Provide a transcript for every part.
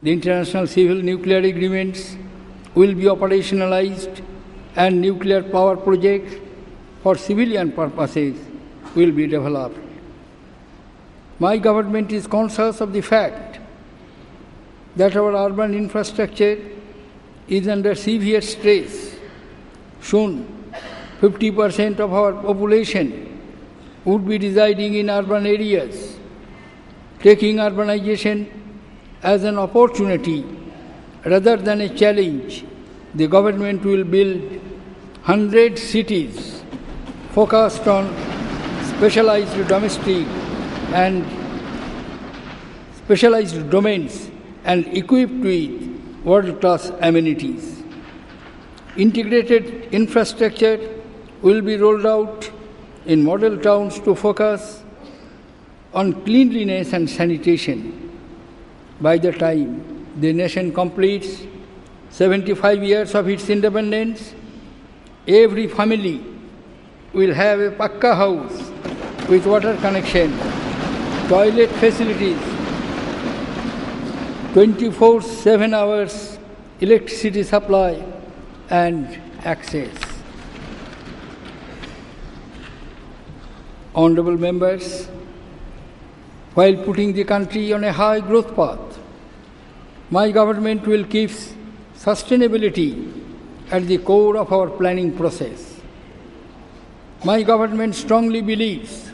The international civil nuclear agreements will be operationalized and nuclear power projects for civilian purposes will be developed. My government is conscious of the fact that our urban infrastructure is under severe stress. Soon, 50% of our population would be residing in urban areas. Taking urbanization as an opportunity rather than a challenge, the government will build 100 cities focused on specialized domestic and specialized domains and equipped with world-class amenities. Integrated infrastructure will be rolled out in model towns to focus on cleanliness and sanitation. By the time the nation completes 75 years of its independence, every family will have a pakka house with water connection, toilet facilities, 24/7 hours electricity supply and access. Honorable members, while putting the country on a high growth path, my government will keep sustainability at the core of our planning process. My government strongly believes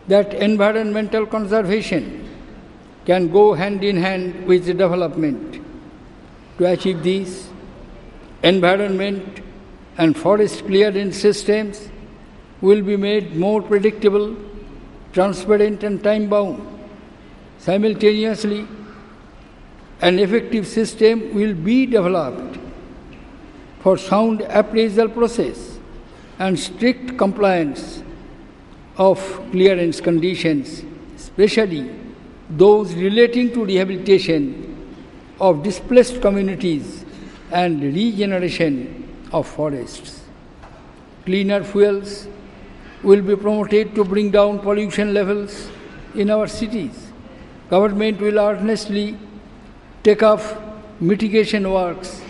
that environmental conservation can go hand in hand with development. To achieve this, environment and forest clearance systems will be made more predictable, transparent and time-bound. Simultaneously, an effective system will be developed for sound appraisal process and strict compliance of clearance conditions, especially those relating to rehabilitation of displaced communities and regeneration of forests. Cleaner fuels will be promoted to bring down pollution levels in our cities. Government will earnestly take up mitigation works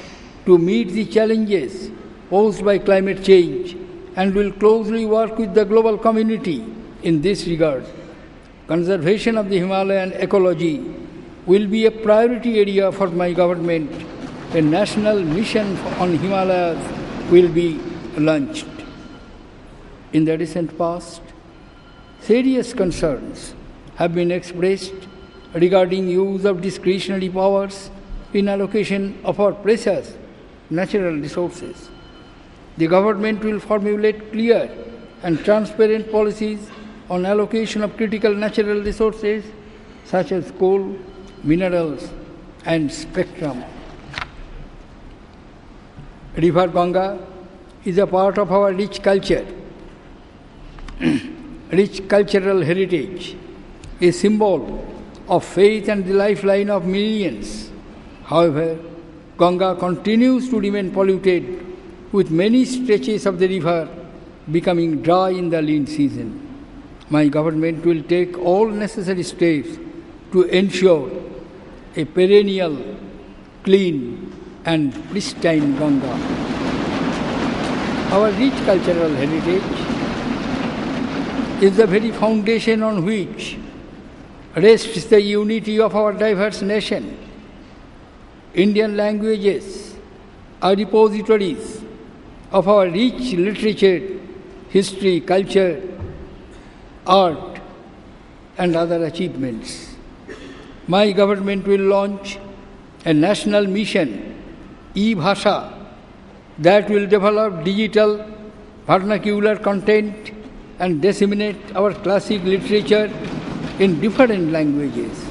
to meet the challenges posed by climate change and will closely work with the global community in this regard. Conservation of the Himalayan ecology will be a priority area for my government. A national mission on Himalayas will be launched. In the recent past, serious concerns have been expressed regarding use of discretionary powers in allocation of our precious natural resources. The government will formulate clear and transparent policies on allocation of critical natural resources such as coal, minerals, and spectrum. River Ganga is a part of our rich culture, rich cultural heritage, a symbol of faith and the lifeline of millions. However, Ganga continues to remain polluted, with many stretches of the river becoming dry in the lean season. My government will take all necessary steps to ensure a perennial, clean and pristine Ganga. Our rich cultural heritage is the very foundation on which rests the unity of our diverse nation. Indian languages are repositories of our rich literature, history, culture, art, and other achievements. My government will launch a national mission, e-Bhasha, that will develop digital vernacular content and disseminate our classic literature in different languages.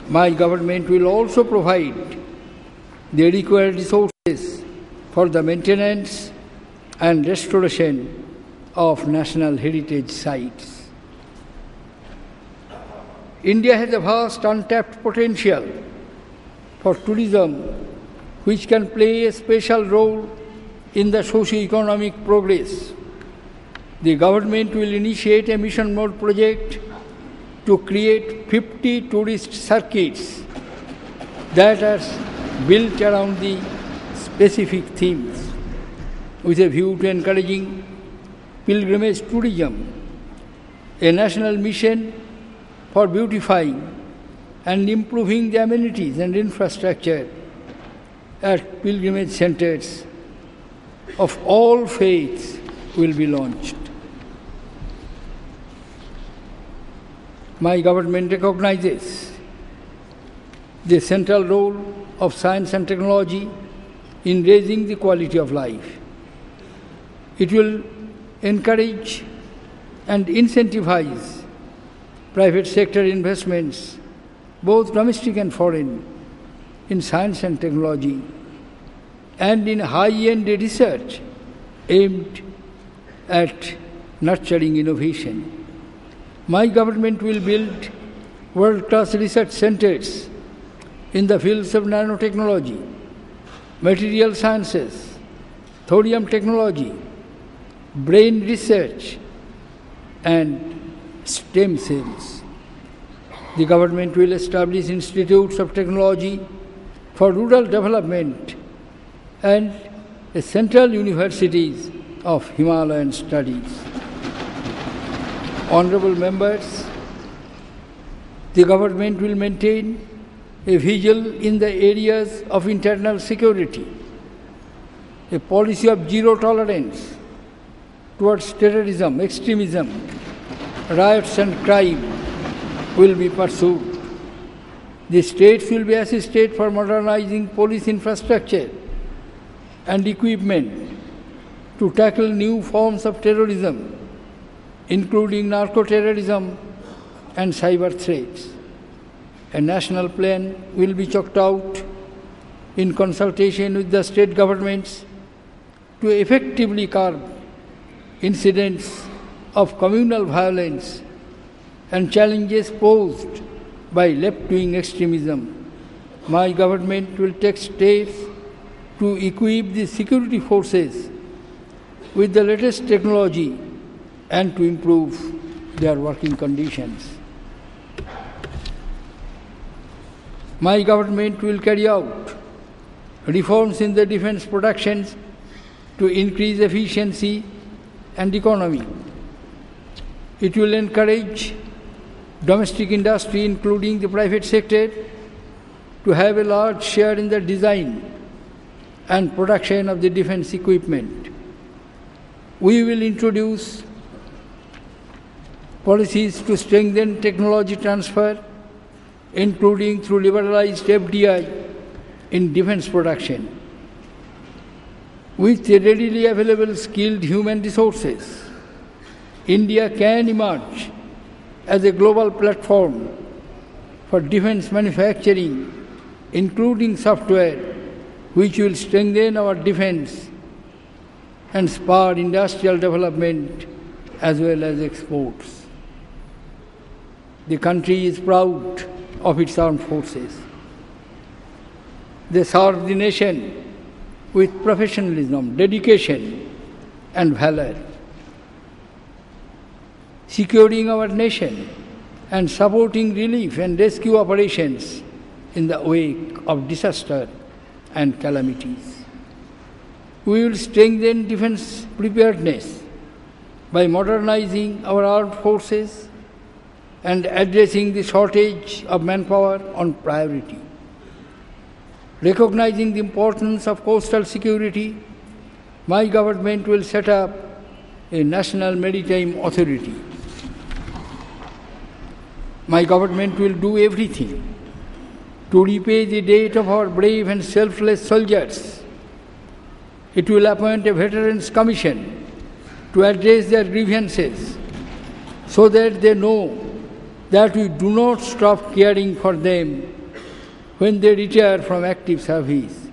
My government will also provide the required resources for the maintenance and restoration of national heritage sites. India has a vast untapped potential for tourism, which can play a special role in the socio-economic progress. The government will initiate a mission mode project to create 50 tourist circuits that are built around the specific themes with a view to encouraging pilgrimage tourism, a national mission for beautifying and improving the amenities and infrastructure at pilgrimage centers of all faiths will be launched. My government recognizes the central role of science and technology in raising the quality of life. It will encourage and incentivize private sector investments, both domestic and foreign, in science and technology and in high-end research aimed at nurturing innovation. My government will build world-class research centers in the fields of nanotechnology, material sciences, thorium technology, brain research, and STEM cells. The government will establish institutes of technology for rural development and central universities of Himalayan studies. Honorable members, the government will maintain a vigil in the areas of internal security. A policy of zero tolerance towards terrorism, extremism, riots and crime will be pursued. The states will be assisted for modernizing police infrastructure and equipment to tackle new forms of terrorism, including narco-terrorism and cyber threats. A national plan will be chalked out in consultation with the state governments to effectively curb incidents of communal violence and challenges posed by left-wing extremism. My government will take steps to equip the security forces with the latest technology and to improve their working conditions. My government will carry out reforms in the defense productions to increase efficiency and economy. It will encourage domestic industry, including the private sector, to have a large share in the design and production of the defense equipment. We will introduce policies to strengthen technology transfer, including through liberalized FDI in defense production. With readily available skilled human resources, India can emerge as a global platform for defense manufacturing, including software, which will strengthen our defense and spur industrial development as well as exports. The country is proud of its armed forces. They serve the nation with professionalism, dedication, and valor. Securing our nation and supporting relief and rescue operations in the wake of disaster and calamities. We will strengthen defense preparedness by modernizing our armed forces and addressing the shortage of manpower on priority. Recognizing the importance of coastal security, my government will set up a national maritime authority. My government will do everything to repay the debt of our brave and selfless soldiers. It will appoint a Veterans Commission to address their grievances so that they know that we do not stop caring for them when they retire from active service.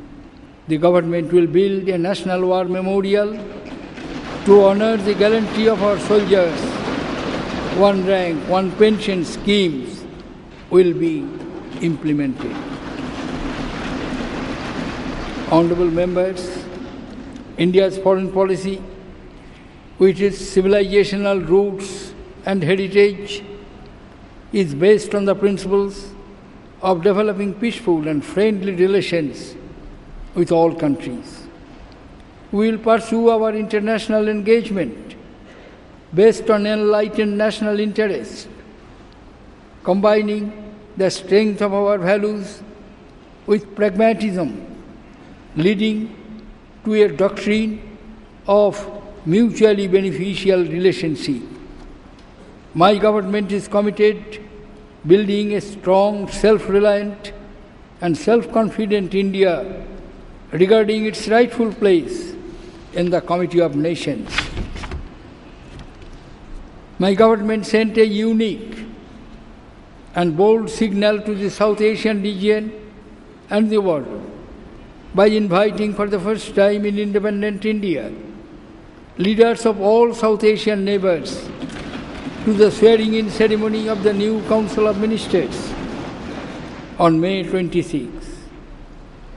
The government will build a national war memorial to honor the gallantry of our soldiers. One rank, one pension schemes will be implemented. Honorable members, India's foreign policy, with its civilizational roots and heritage, is based on the principles of developing peaceful and friendly relations with all countries. We will pursue our international engagement based on enlightened national interest, combining the strength of our values with pragmatism, leading to a doctrine of mutually beneficial relationship. My government is committed building a strong, self-reliant and self-confident India regarding its rightful place in the Committee of Nations. My government sent a unique and bold signal to the South Asian region and the world by inviting for the first time in independent India leaders of all South Asian neighbors to the swearing-in ceremony of the new Council of Ministers on May 26.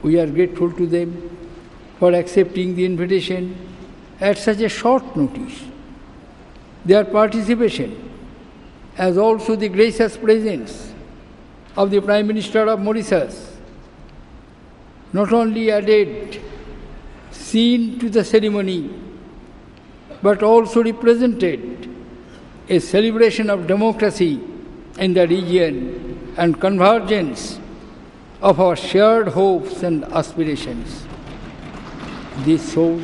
We are grateful to them for accepting the invitation at such a short notice. Their participation, as also the gracious presence of the Prime Minister of Mauritius, not only added scene to the ceremony, but also represented a celebration of democracy in the region and convergence of our shared hopes and aspirations. This shows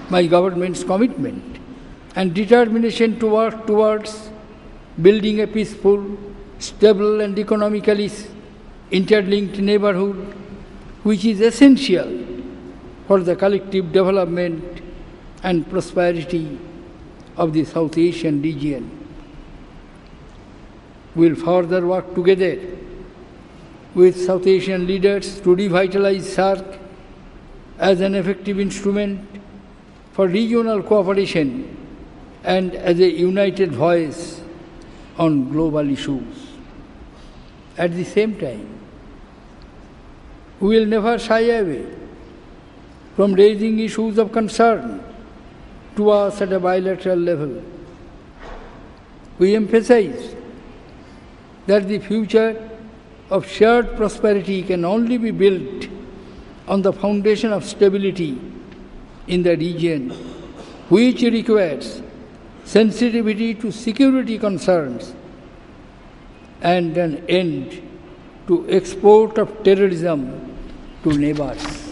my government's commitment and determination to work towards building a peaceful, stable and economically interlinked neighborhood which is essential for the collective development and prosperity of the South Asian region. We will further work together with South Asian leaders to revitalize SAARC as an effective instrument for regional cooperation and as a united voice on global issues. At the same time, we will never shy away from raising issues of concern to us at a bilateral level. We emphasize that the future of shared prosperity can only be built on the foundation of stability in the region, which requires sensitivity to security concerns and an end to export of terrorism to neighbors.